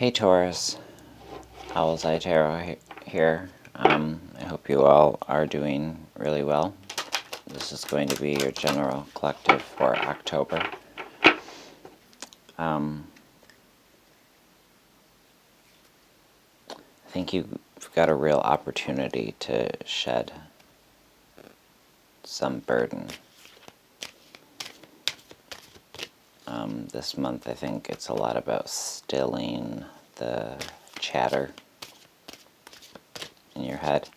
Hey Taurus, Owlets Tarot here. I hope you all are doing really well. This is going to be your general collective for October. I think you've got a real opportunity to shed some burden. This month I think it's a lot about stilling the chatter in your head,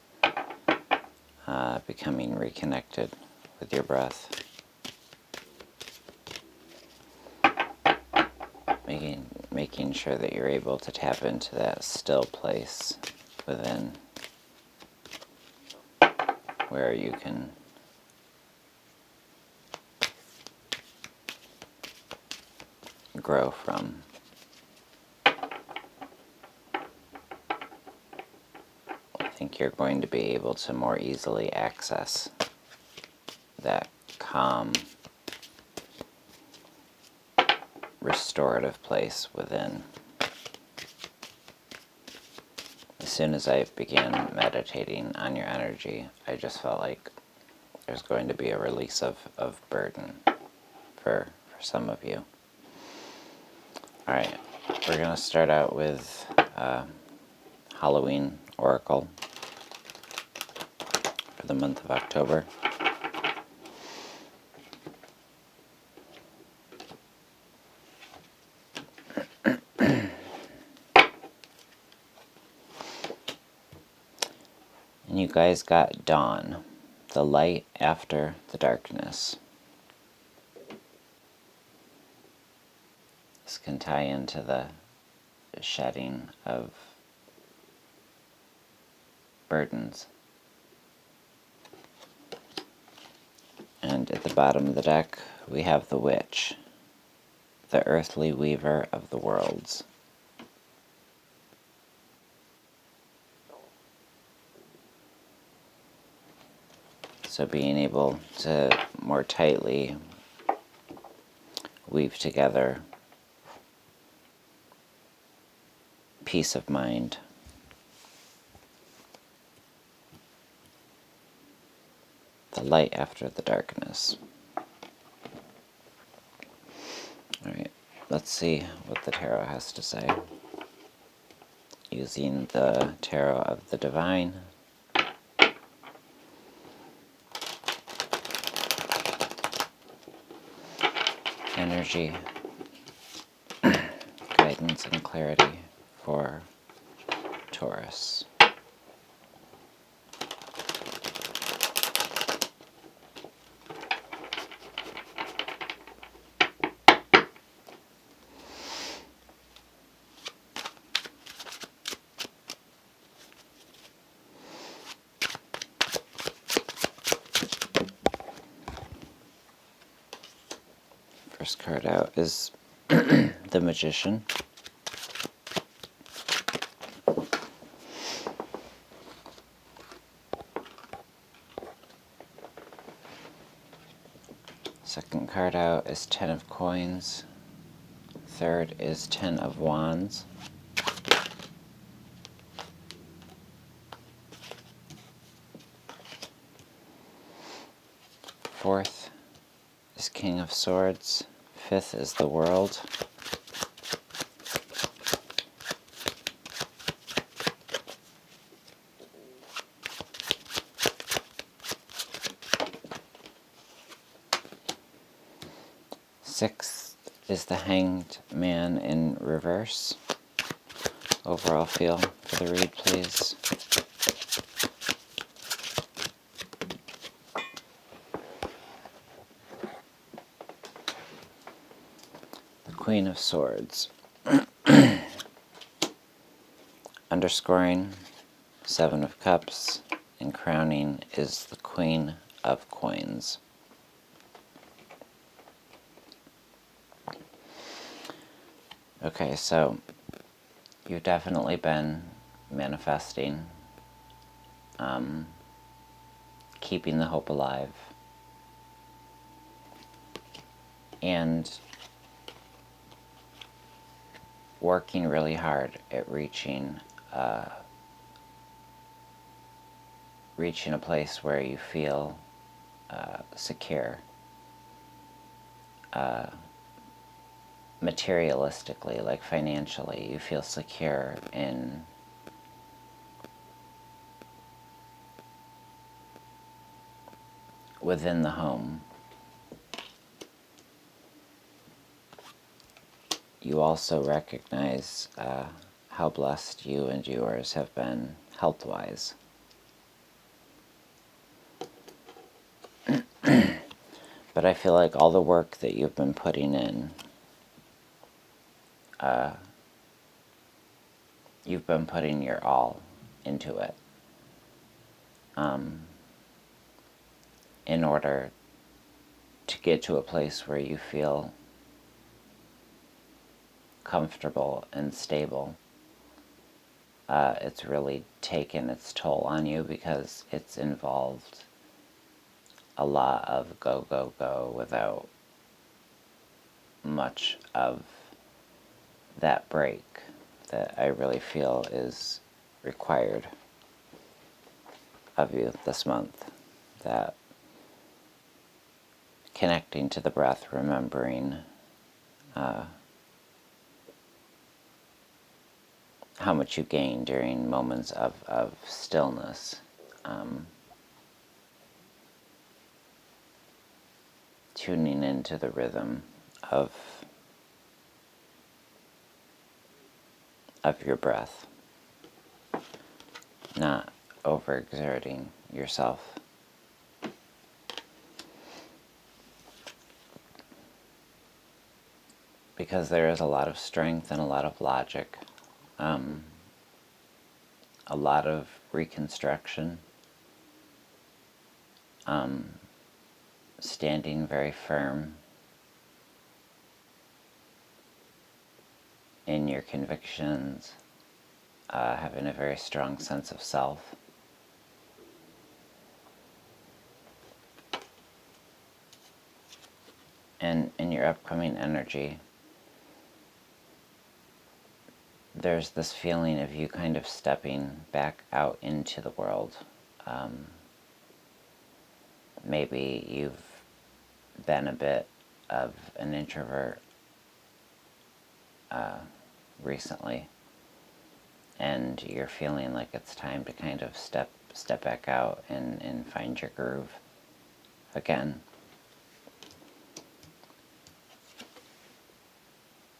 becoming reconnected with your breath, making sure that you're able to tap into that still place within where you can grow from. I think you're going to be able to more easily access that calm, restorative place within. As soon as I began meditating on your energy, I just felt like there's going to be a release of burden for some of you. Alright, we're going to start out with Halloween Oracle for the month of October. And you guys got Dawn, the light after the darkness. This can tie into the shedding of burdens. And at the bottom of the deck, we have the Witch, the earthly weaver of the worlds. So being able to more tightly weave together peace of mind, the light after the darkness. Alright, let's see what the tarot has to say. Using the Tarot of the Divine, energy, guidance, and clarity for Taurus. First card out is the Magician. Second card out is Ten of Coins. Third is Ten of Wands. Fourth is King of Swords. Fifth is the World. Sixth is the Hanged Man in reverse. Overall feel for the read, please. The Queen of Swords. Underscoring Seven of Cups, and crowning is the Queen of Coins. Okay, so you've definitely been manifesting, keeping the hope alive, and working really hard at reaching a place where you feel secure, materialistically, like financially. You feel secure in within the home. You also recognize how blessed you and yours have been health-wise. But I feel like all the work that you've been putting in, you've been putting your all into it in order to get to a place where you feel comfortable and stable. It's really taken its toll on you because it's involved a lot of go, go, go without much of that break that I really feel is required of you this month. That connecting to the breath, remembering how much you gain during moments of stillness. Tuning into the rhythm of your breath, not overexerting yourself. Because there is a lot of strength and a lot of logic, a lot of reconstruction, standing very firm in your convictions, having a very strong sense of self. And in your upcoming energy, there's this feeling of you kind of stepping back out into the world. Maybe you've been a bit of an introvert recently, and you're feeling like it's time to kind of step back out and find your groove again.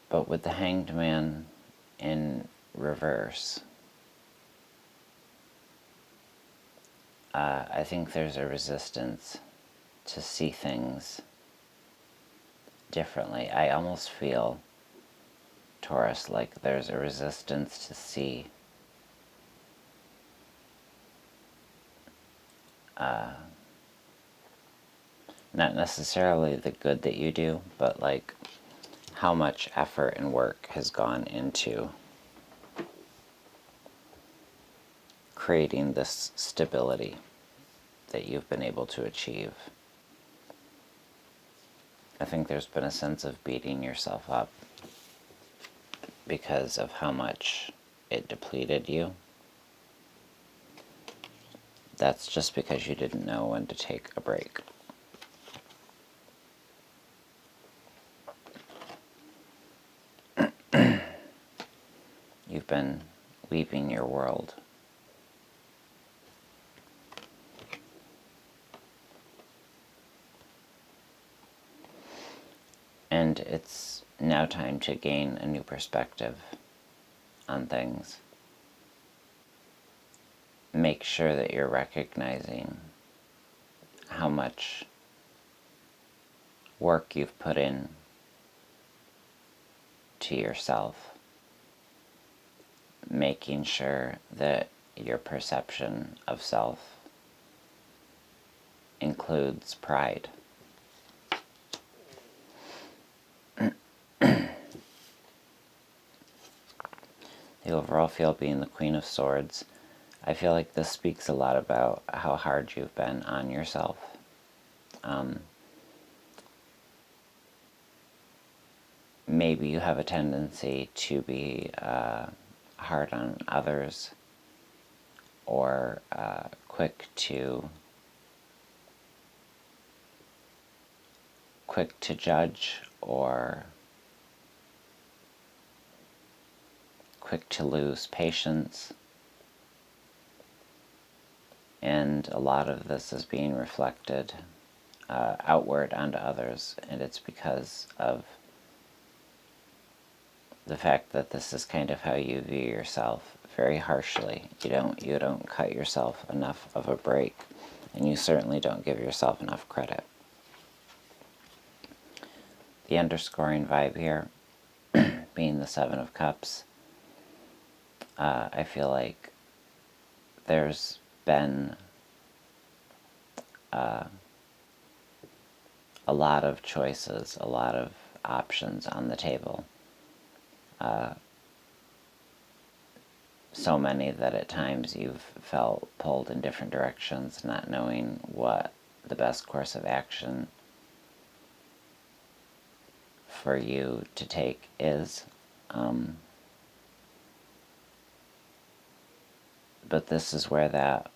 But with the Hanged Man in reverse, I think there's a resistance to see things differently. I almost feel, Taurus, like there's a resistance to see not necessarily the good that you do, but like how much effort and work has gone into creating this stability that you've been able to achieve. I think there's been a sense of beating yourself up because of how much it depleted you. That's just because you didn't know when to take a break. You've been weaving your world. And it's now time to gain a new perspective on things. Make sure that you're recognizing how much work you've put in to yourself. Making sure that your perception of self includes pride. The overall feel being the Queen of Swords, I feel like this speaks a lot about how hard you've been on yourself. maybe you have a tendency to be hard on others, or quick to judge, or quick to lose patience. And a lot of this is being reflected outward onto others, and it's because of the fact that this is kind of how you view yourself, very harshly. You don't cut yourself enough of a break, and you certainly don't give yourself enough credit. The underscoring vibe here, being the Seven of Cups, I feel like there's been a lot of choices, a lot of options on the table. So many that at times you've felt pulled in different directions, not knowing what the best course of action for you to take is. But this is where that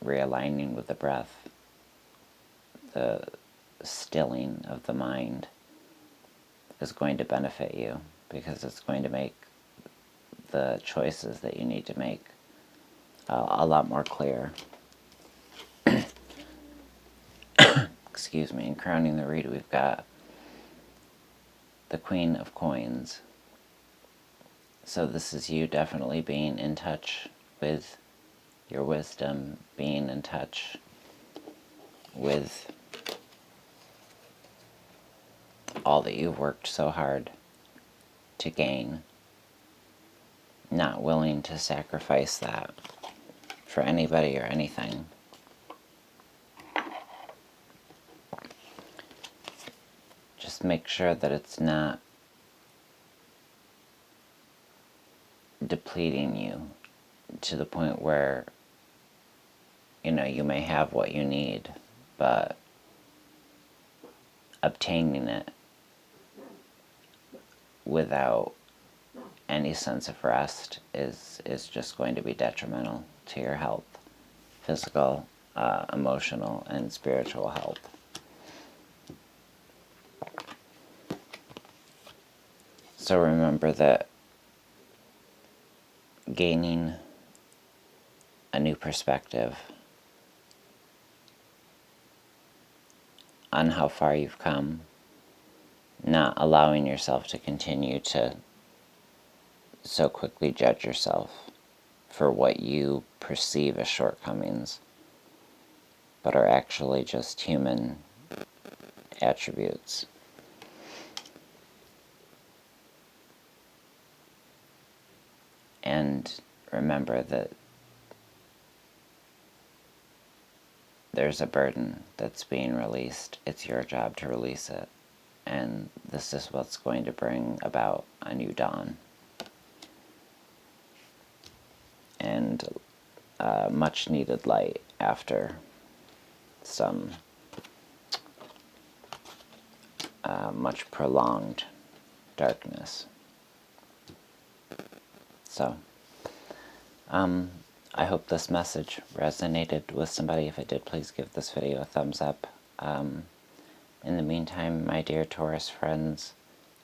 realigning with the breath, the stilling of the mind, is going to benefit you, because it's going to make the choices that you need to make a lot more clear. Excuse me. And crowning the read, we've got the Queen of Coins. So this is you definitely being in touch with your wisdom, being in touch with all that you've worked so hard to gain, not willing to sacrifice that for anybody or anything. Just make sure that it's not depleting you to the point where, you may have what you need, but obtaining it without any sense of rest is just going to be detrimental to your health, physical, emotional, and spiritual health. So remember that gaining a new perspective on how far you've come, not allowing yourself to continue to so quickly judge yourself for what you perceive as shortcomings, but are actually just human attributes. And remember that there's a burden that's being released. It's your job to release it. And this is what's going to bring about a new dawn. And much needed light after some much prolonged darkness. So, I hope this message resonated with somebody. If it did, please give this video a thumbs up. In the meantime, my dear Taurus friends,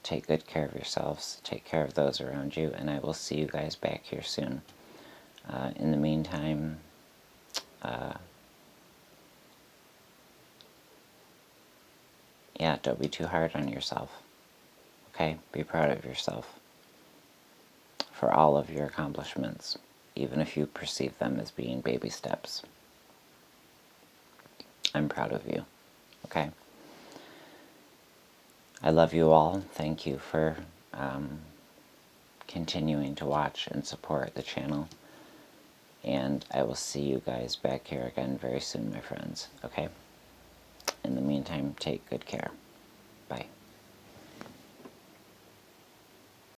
take good care of yourselves, take care of those around you, and I will see you guys back here soon. In the meantime, don't be too hard on yourself. Okay? Be proud of yourself for all of your accomplishments, even if you perceive them as being baby steps. I'm proud of you. Okay? I love you all. Thank you for continuing to watch and support the channel. And I will see you guys back here again very soon, my friends. Okay? In the meantime, take good care. Bye.